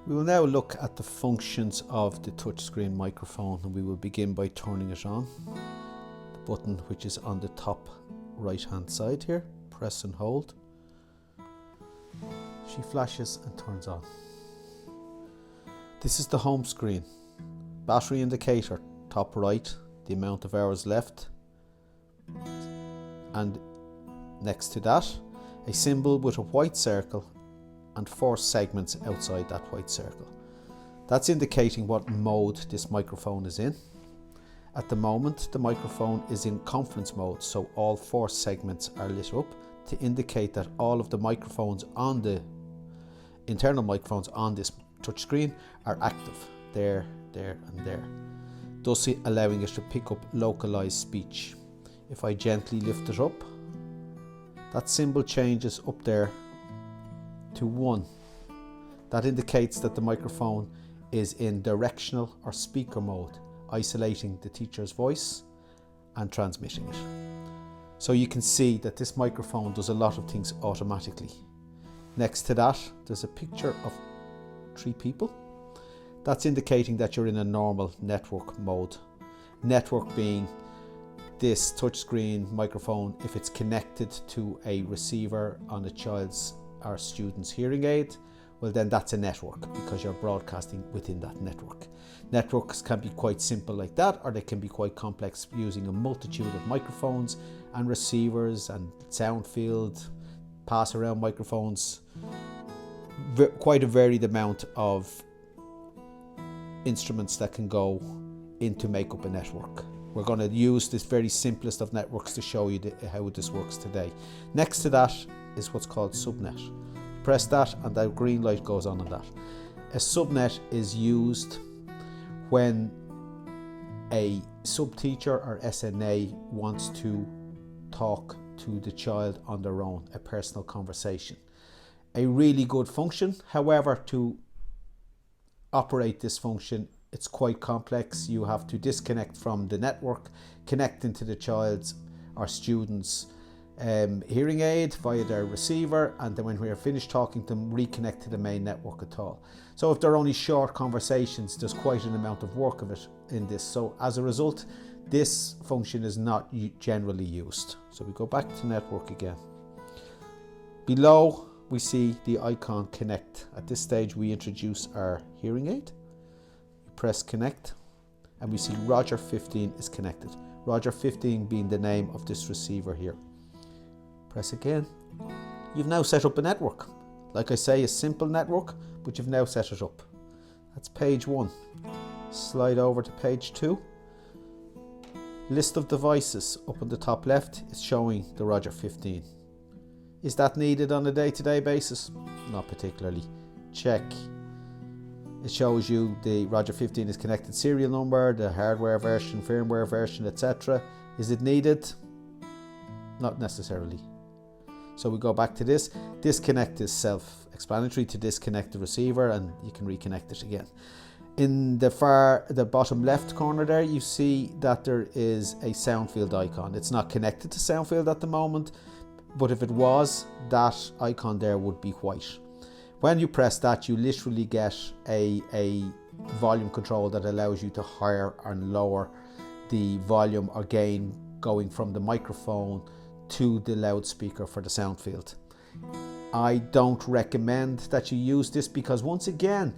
We will now look at the functions of the touchscreen microphone, and we will begin by turning it on. The button which is on the top right hand side here, press and hold. She flashes and turns on. This is the home screen. Battery indicator, top right, the amount of hours left, and next to that a symbol with a white circle and 4 segments outside that white circle. That's indicating what mode this microphone is in. At the moment the microphone is in conference mode, so all 4 segments are lit up to indicate that all of the microphones on the internal microphones on this touchscreen are active, there and there, thus allowing it to pick up localized speech. If I gently lift it up, that symbol changes up there to 1. That indicates that the microphone is in directional or speaker mode, isolating the teacher's voice and transmitting it. So you can see that this microphone does a lot of things automatically. Next to that, there's a picture of 3 people. That's indicating that you're in a normal network mode. Network being this touchscreen microphone, if it's connected to a receiver on a child's or student's hearing aid, well then that's a network, because you're broadcasting within that network. Networks can be quite simple like that, or they can be quite complex, using a multitude of microphones and receivers and sound field, pass-around microphones, quite a varied amount of instruments that can go in to make up a network. We're going to use this very simplest of networks to show you how this works today. Next to that is what's called subnet. Press that and that green light goes on that. A subnet is used when a sub-teacher or SNA wants to talk to the child on their own, a personal conversation. A really good function. However, to operate this function, it's quite complex. You have to disconnect from the network, connect into the child's or student's hearing aid via their receiver, and then when we're finished talking to them, reconnect to the main network at all. So if they're only short conversations, there's quite an amount of work of it in this. So as a result, this function is not generally used. So we go back to network again. Below we see the icon connect. At this stage we introduce our hearing aid. We press connect and we see Roger 15 is connected. Roger 15 being the name of this receiver here. Press again. You've now set up a network. Like I say, a simple network, but you've now set it up. That's page 1. Slide over to page 2. List of devices up on the top left is showing the Roger 15. Is that needed on a day-to-day basis? Not particularly. Check. It shows you the Roger 15 is connected serial number, the hardware version, firmware version, etc. Is it needed? Not necessarily. So we go back to this. Disconnect is self-explanatory, to disconnect the receiver, and you can reconnect it again. In the bottom left corner there, you see that there is a sound field icon. It's not connected to sound field at the moment, but if it was, that icon there would be white. When you press that, you literally get a volume control that allows you to higher and lower the volume or gain going from the microphone to the loudspeaker for the sound field. I don't recommend that you use this, because once again,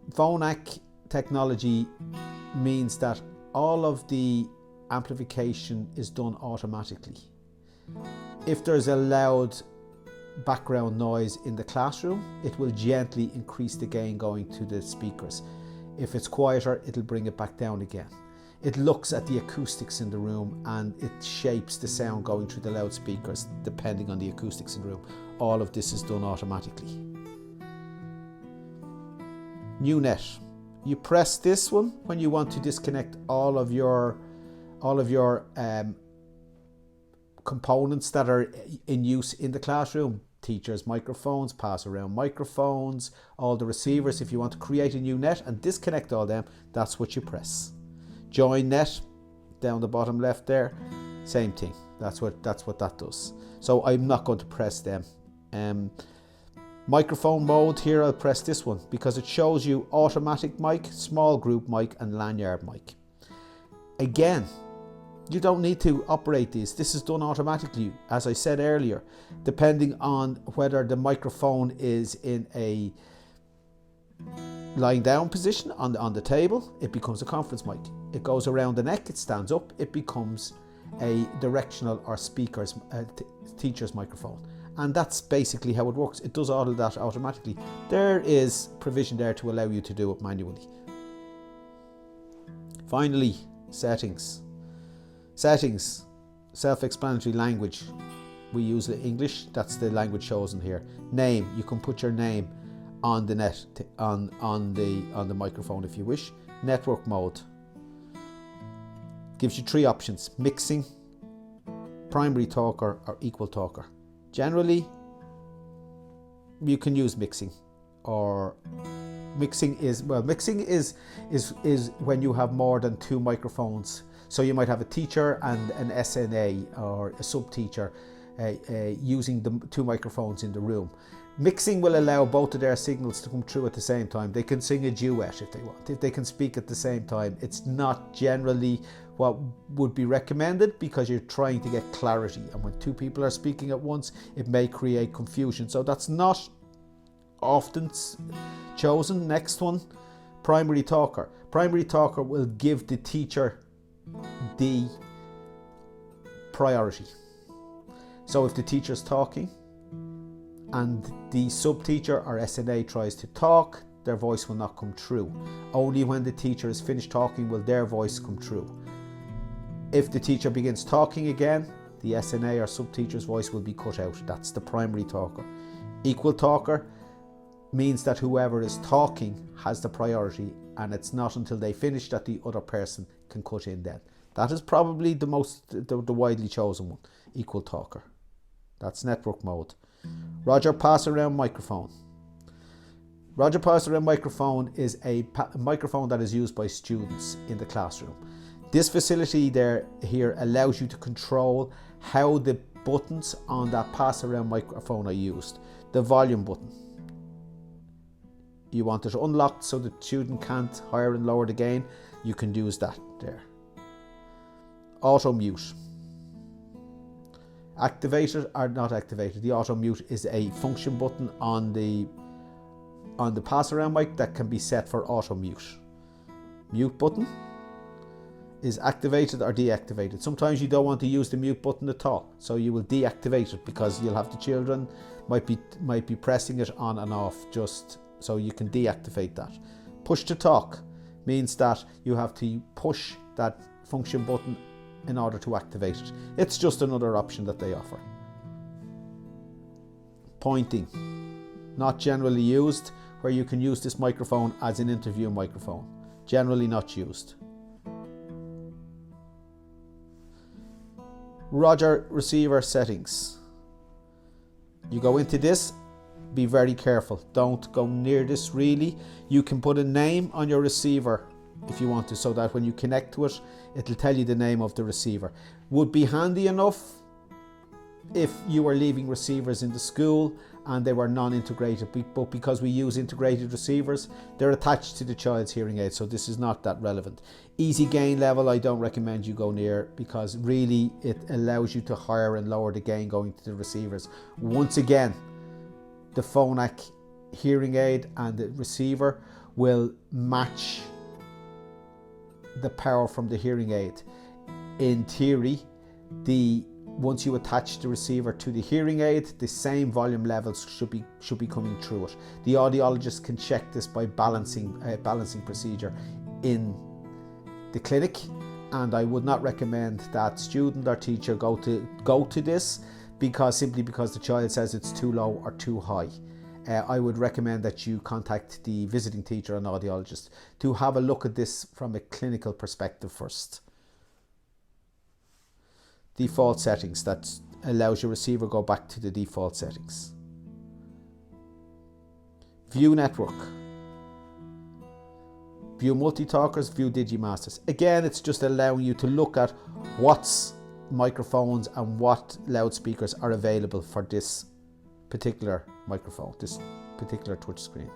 phonak technology means that all of the amplification is done automatically. If there's a loud background noise in the classroom, it will gently increase the gain going to the speakers. If it's quieter, it'll bring it back down again. It looks at the acoustics in the room and it shapes the sound going through the loudspeakers depending on the acoustics in the room. All of this is done automatically. New net. You press this one when you want to disconnect all of your components that are in use in the classroom. Teachers' microphones, pass-around microphones, all the receivers. If you want to create a new net and disconnect all them, that's what you press. Join net down the bottom left there, same thing. That's what that does. So I'm not going to press them. Microphone mode, here I'll press this one because it shows you automatic mic, small group mic and lanyard mic. Again, you don't need to operate these. This is done automatically, as I said earlier, depending on whether the microphone is in a lying down position on the table, it becomes a conference mic. It goes around the neck, it stands up, it becomes a directional or speaker's teacher's microphone. And that's basically how it works. It does all of that automatically. There is provision there to allow you to do it manually. Finally, settings. Settings, self-explanatory language. We use the English, that's the language chosen here. Name, you can put your name on the net, on the microphone if you wish. Network mode gives you three options: mixing, primary talker or equal talker. Generally you can use mixing, or mixing is when you have more than two microphones. So you might have a teacher and an SNA or a sub-teacher using the two microphones in the room. Mixing will allow both of their signals to come through at the same time. They can sing a duet if they want, if they can speak at the same time. It's not generally what would be recommended because you're trying to get clarity, and when two people are speaking at once it may create confusion, so that's not often chosen. Next one, primary talker. Primary talker will give the teacher the priority. So if the teacher's talking and the sub-teacher or SNA tries to talk, their voice will not come through. Only when the teacher is finished talking will their voice come through. If the teacher begins talking again, the SNA or sub-teacher's voice will be cut out. That's the primary talker. Equal talker means that whoever is talking has the priority, and it's not until they finish that the other person can cut in then. That is probably the widely chosen one, equal talker. That's network mode. Roger Passaround microphone. Roger Passaround microphone is a microphone that is used by students in the classroom. This facility here allows you to control how the buttons on that Passaround microphone are used. The volume button, you want it unlocked so the student can't higher and lower the gain, you can use that there. Auto mute. Activated or not activated. The auto mute is a function button on the Passaround mic that can be set for auto mute. Mute button is activated or deactivated. Sometimes you don't want to use the mute button at all, so you will deactivate it because you'll have the children might be pressing it on and off, just so you can deactivate that. Push to talk means that you have to push that function button in order to activate it. It's just another option that they offer. Pointing, not generally used, where you can use this microphone as an interview microphone. Generally not used. Roger receiver settings. You go into this, be very careful. Don't go near this really. You can put a name on your receiver if you want to, so that when you connect to it, it'll tell you the name of the receiver. Would be handy enough if you were leaving receivers in the school and they were non-integrated, but because we use integrated receivers, they're attached to the child's hearing aid, so this is not that relevant. Easy gain level, I don't recommend you go near, because really it allows you to higher and lower the gain going to the receivers. Once again, the Phonak hearing aid and the receiver will match the power from the hearing aid. In theory, once you attach the receiver to the hearing aid, the same volume levels should be coming through it. The audiologist can check this by balancing procedure in the clinic, and I would not recommend that student or teacher go to this simply because the child says it's too low or too high. I would recommend that you contact the visiting teacher and audiologist to have a look at this from a clinical perspective first. Default settings, that allows your receiver go back to the default settings. View network. View multi-talkers, view digimasters. Again, it's just allowing you to look at what microphones and what loudspeakers are available for this particular microphone, this particular touch screen.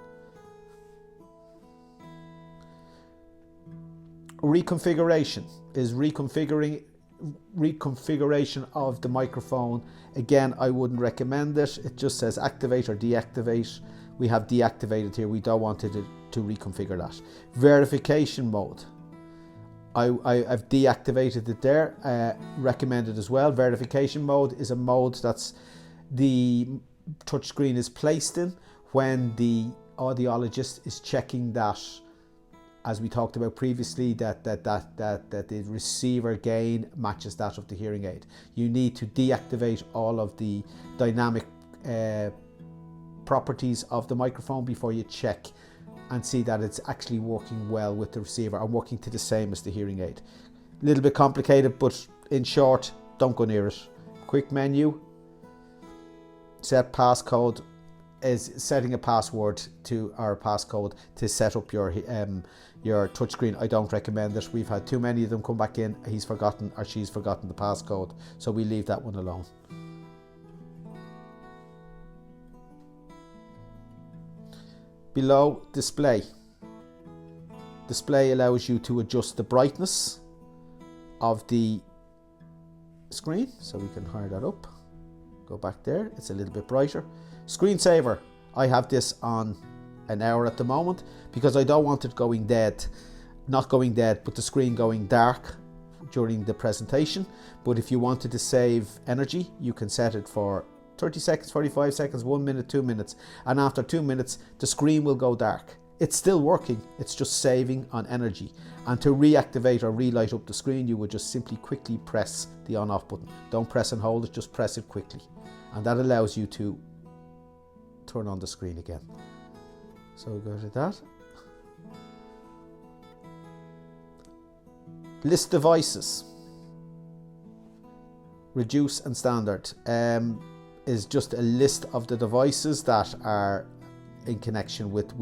Reconfiguration is reconfiguration of the microphone. Again, I wouldn't recommend it. It just says activate or deactivate. We have deactivated here. We don't want it to reconfigure that. Verification mode. I've deactivated it there. Recommended as well. Verification mode is a mode that's the touchscreen is placed in when the audiologist is checking that, as we talked about previously, that the receiver gain matches that of the hearing aid. You need to deactivate all of the dynamic properties of the microphone before you check and see that it's actually working well with the receiver and working to the same as the hearing aid. A little bit complicated, but in short, don't go near it. Quick menu, set passcode, is setting a password to our passcode to set up your touchscreen. I don't recommend it. We've had too many of them come back in. He's forgotten or she's forgotten the passcode, so we leave that one alone. Below, display. Display allows you to adjust the brightness of the screen, so we can hire that up. Go back there, it's a little bit brighter. Screensaver, I have this on an hour at the moment because I don't want it going dead, not going dead, but the screen going dark during the presentation. But if you wanted to save energy, you can set it for 30 seconds, 45 seconds, 1 minute, 2 minutes, and after 2 minutes the screen will go dark. It's still working, it's just saving on energy. And to reactivate or relight up the screen, you would just simply quickly press the on off button. Don't press and hold it, just press it quickly, and that allows you to turn on the screen again. So we'll go to that. List devices. Reduce and standard is just a list of the devices that are in connection with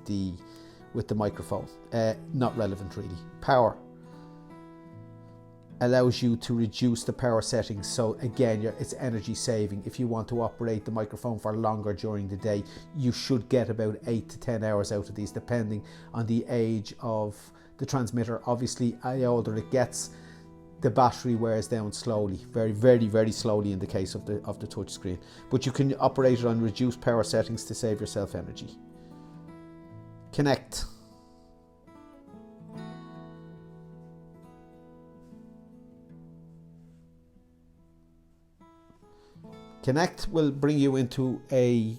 the microphone. Not relevant really. Power allows you to reduce the power settings, so again it's energy saving. If you want to operate the microphone for longer during the day, you should get about 8 to 10 hours out of these, depending on the age of the transmitter. Obviously, the older it gets, the battery wears down slowly, very slowly in the case of the touch screen. But you can operate it on reduced power settings to save yourself energy. Connect. Connect will bring you into a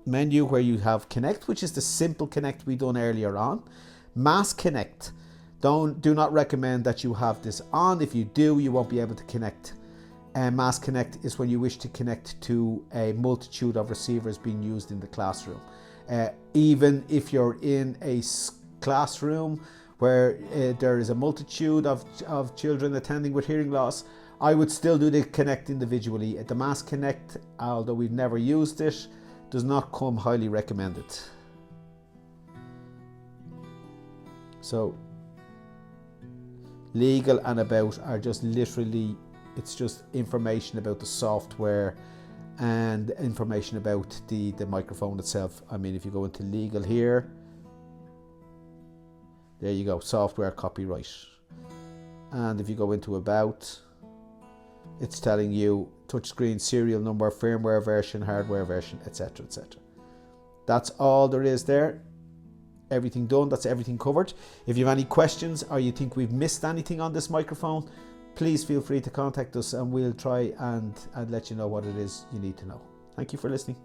menu where you have Connect, which is the simple Connect we done earlier on. Mass Connect. Do not recommend that you have this on. If you do, you won't be able to connect. Mass Connect is when you wish to connect to a multitude of receivers being used in the classroom. Even if you're in a classroom where there is a multitude of children attending with hearing loss, I would still do the Connect individually. The Mass Connect, although we've never used it, does not come highly recommended. So legal and about are just literally, it's just information about the software and information about the microphone itself. I mean, if you go into legal here, there you go, software copyright. And if you go into about, it's telling you touchscreen, serial number, firmware version, hardware version, etc, etc. That's all there is there. Everything done, that's everything covered. If you have any questions or you think we've missed anything on this microphone, please feel free to contact us and we'll try and let you know what it is you need to know. Thank you for listening.